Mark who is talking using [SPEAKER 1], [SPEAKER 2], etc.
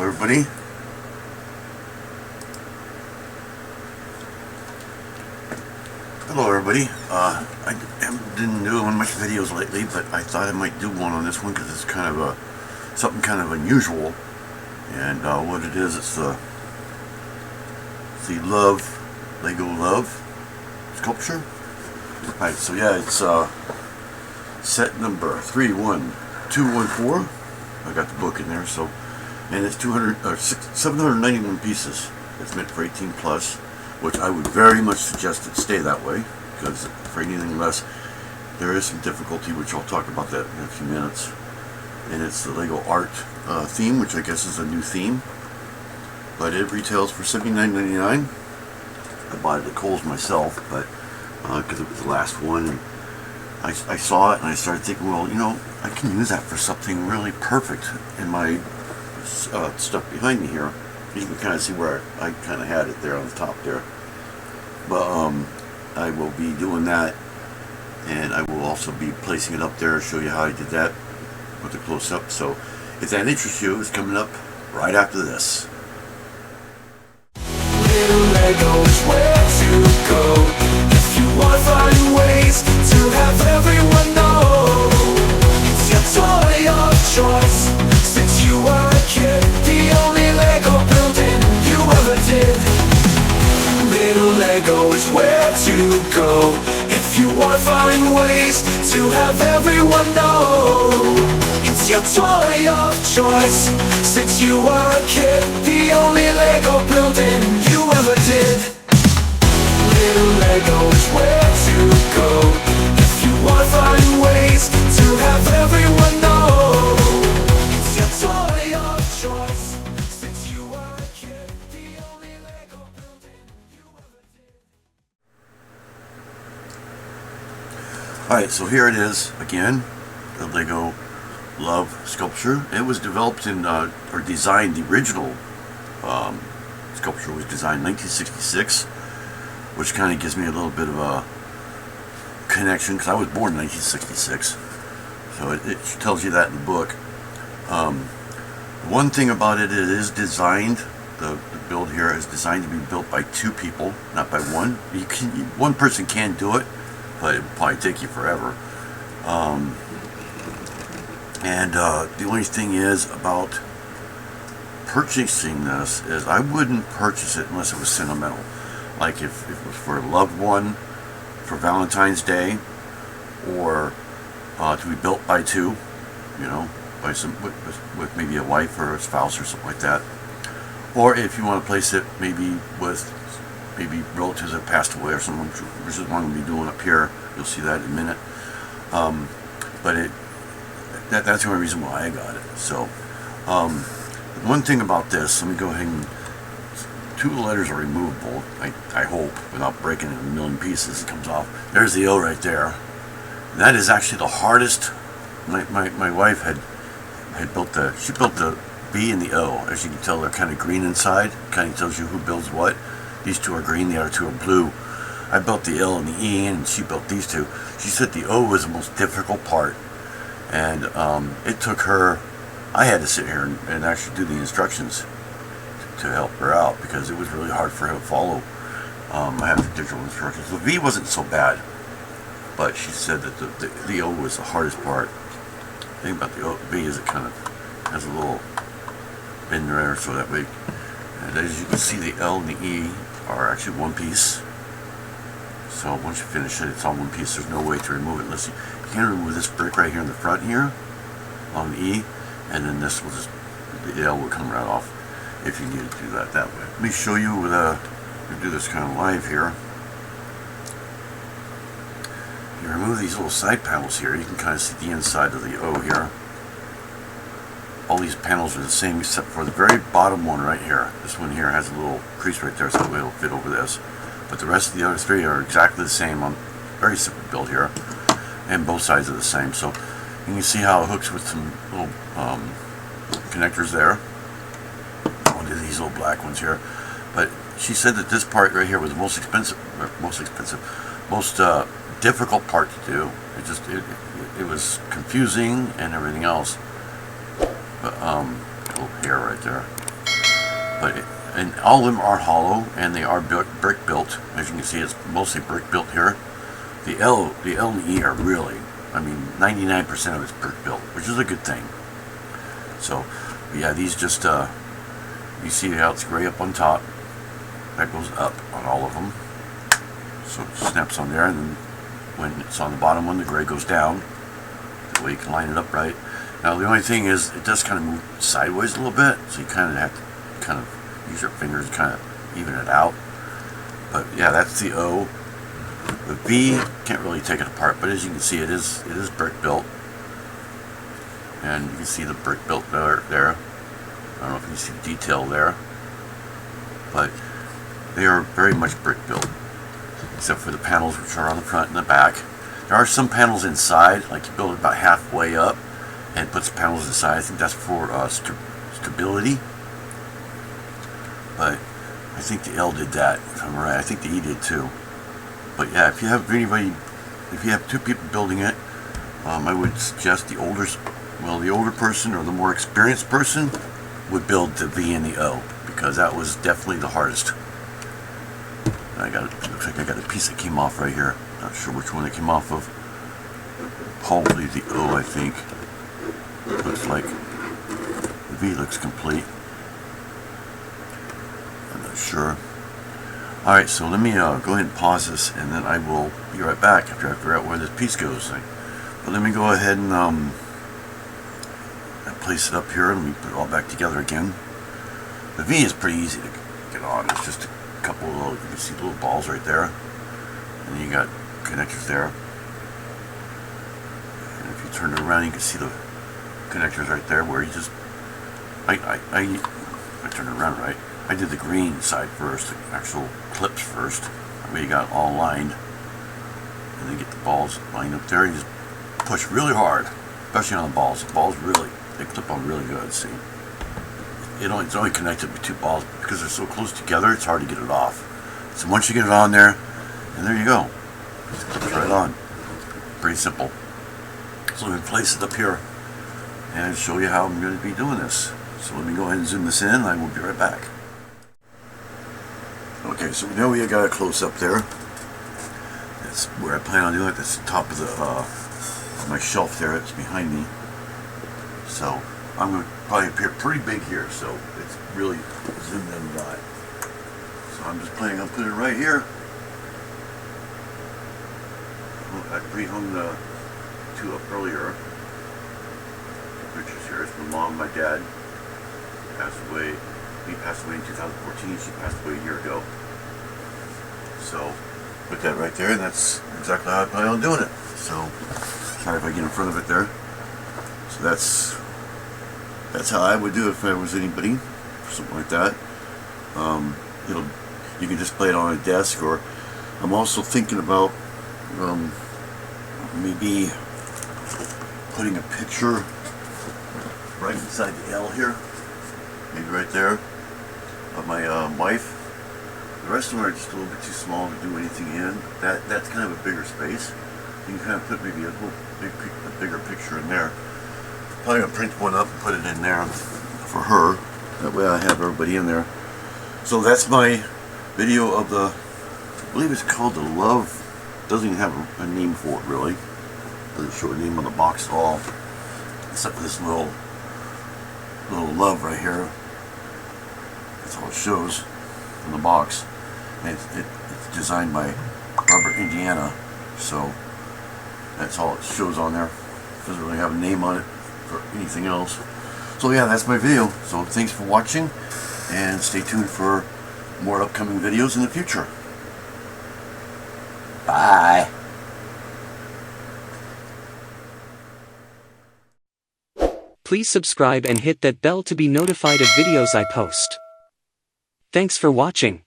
[SPEAKER 1] everybody. Hello everybody. I haven't been doing much videos lately, but I thought I might do one on this one because it's kind of something kind of unusual. And what it is, it's the Lego Love sculpture. Alright, so yeah, it's set number 31214. I got the book in there, so, and it's 791 pieces. It's meant for 18 plus, which I would very much suggest it stay that way, because for anything less, there is some difficulty, which I'll talk about that in a few minutes. And it's the Lego Art theme, which I guess is a new theme, but it retails for $79.99. I bought it at Kohl's myself, but because it was the last one, and I saw it and I started thinking, well, you know, I can use that for something really perfect in my stuff behind me here. You can kind of see where I kind of had it there on the top there. But I will be doing that, and I will also be placing it up there, show you how I did that with a close-up. So if that interests you, it's coming up right after this.
[SPEAKER 2] Little Lego is where to go if you want to find ways to have everyone know it's your toy of choice. Since you were a kid, the only Lego building you ever did. Little Lego is where to go if you want to find ways to have everyone know it's your toy of choice. Since you were a kid, the only Lego building you ever did. Little Lego is where to go if you want to find ways to have everyone know it's your toy of choice. Since you were a kid, the only Lego building you ever did.
[SPEAKER 1] Alright, so here it is again, the Lego Love sculpture. It was developed in, or designed, the original sculpture was designed in 1966, which kind of gives me a little bit of a connection, because I was born in 1966, so it tells you that in the book. One thing about it, it is designed, the build here is designed to be built by two people, not by one. One person can do it, but it would probably take you forever. And the only thing is about purchasing this is I wouldn't purchase it unless it was sentimental. Like if it was for a loved one, for Valentine's Day, or to be built by two, you know, by some with maybe a wife or a spouse or something like that. Or if you want to place it maybe with relatives that passed away or something, which is what I'm going to be doing up here. You'll see that in a minute. But that's the only reason why I got it. So, one thing about this, let me go ahead and, two letters are removable, I hope, without breaking it in a million pieces. It comes off. There's the O right there. That is actually the hardest. My wife had built she built the B and the O. As you can tell, they're kind of green inside. Kind of tells you who builds what. These two are green, the other two are blue. I built the L and the E, and she built these two. She said the O was the most difficult part. And it took her, I had to sit here and actually do the instructions to help her out, because it was really hard for her to follow. I have the digital instructions. The V wasn't so bad, but she said that the O was the hardest part. The thing about the V is it kind of has a little bend there, so that way, and as you can see, the L and the E are actually one piece. So once you finish it, it's all one piece. There's no way to remove it unless you can remove this brick right here in the front here on the E, and then this will just, the L will come right off if you need to do that way. Let me show you with we'll do this kind of live here. You remove these little side panels here, you can kind of see the inside of the O here. All these panels are the same except for the very bottom one right here. This one here has a little crease right there, so it'll fit over this. But the rest of the other three are exactly the same on very simple build here, and both sides are the same. So you can see how it hooks with some little connectors there. One of these little black ones here. But she said that this part right here was the most difficult part to do. It was confusing and everything else. But little hair right there. And all of them are hollow, and they are brick built. As you can see, it's mostly brick built here. The L and the E are really, 99% of it's brick built, which is a good thing. So, yeah, these just, you see how it's gray up on top. That goes up on all of them. So it snaps on there, and then when it's on the bottom one, the gray goes down. That way you can line it up right. Now, the only thing is, it does kind of move sideways a little bit, so you kind of have to kind of use your fingers to kind of even it out. But yeah, that's the O. The V, can't really take it apart, but as you can see, it is brick built. And you can see the brick built there. I don't know if you can see the detail there, but they are very much brick built, except for the panels which are on the front and the back. There are some panels inside, like you build it about halfway up and put some panels inside. I think that's for stability. But I think the L did that, if I'm right. I think the E did too. But yeah, if you have two people building it, I would suggest the older person or the more experienced person would build the V and the O, because that was definitely the hardest. Looks like I got a piece that came off right here. Not sure which one it came off of. Probably the O, I think. Looks like the V looks complete. I'm not sure. Alright, so let me go ahead and pause this, and then I will be right back after I figure out where this piece goes. But let me go ahead and place it up here. Let me put it all back together again. The V is pretty easy to get on. It's just a couple of little, you can see the little balls right there. And then you got connectors there. And if you turn it around, you can see the connectors right there where you just, I turned it around right. I did the green side first, the actual clips first. That way you got it all lined. And then get the balls lined up there. You just push really hard, especially on the balls. The balls really, they clip on really good, see. It's only connected with two balls because they're so close together, it's hard to get it off. So once you get it on there, and there you go. It clips right on. Pretty simple. So let me place it up here and show you how I'm going to be doing this. So let me go ahead and zoom this in, and I will be right back. Okay, so now we got a close up there. That's where I plan on doing it. That's the top of my shelf there. It's behind me. So I'm going to probably appear pretty big here, so it's really zoomed in by. So I'm just planning on putting it right here. I pre-hung the two up earlier. Pictures here. It's my mom, my dad. Passed away. He passed away in 2014. She passed away a year ago. So put that right there, and that's exactly how I plan on doing it. So sorry if I get in front of it there. So that's how I would do it if I was anybody, or something like that. You can just play it on a desk, or I'm also thinking about maybe putting a picture right inside the L here, maybe right there, of my wife. The rest of them are just a little bit too small to do anything in. That's kind of a bigger space. You can kind of put maybe a bigger picture in there. Probably gonna print one up and put it in there for her. That way I have everybody in there. So that's my video of the, I believe it's called the Love. Doesn't even have a name for it really. Doesn't show a name on the box at all, except for this little love right here. That's all it shows in the box. And it's designed by Robert Indiana, so that's all it shows on there. Doesn't really have a name on it for anything else. So yeah, that's my video. So thanks for watching, and stay tuned for more upcoming videos in the future. Bye.
[SPEAKER 3] Please subscribe and hit that bell to be notified of videos I post. Thanks for watching.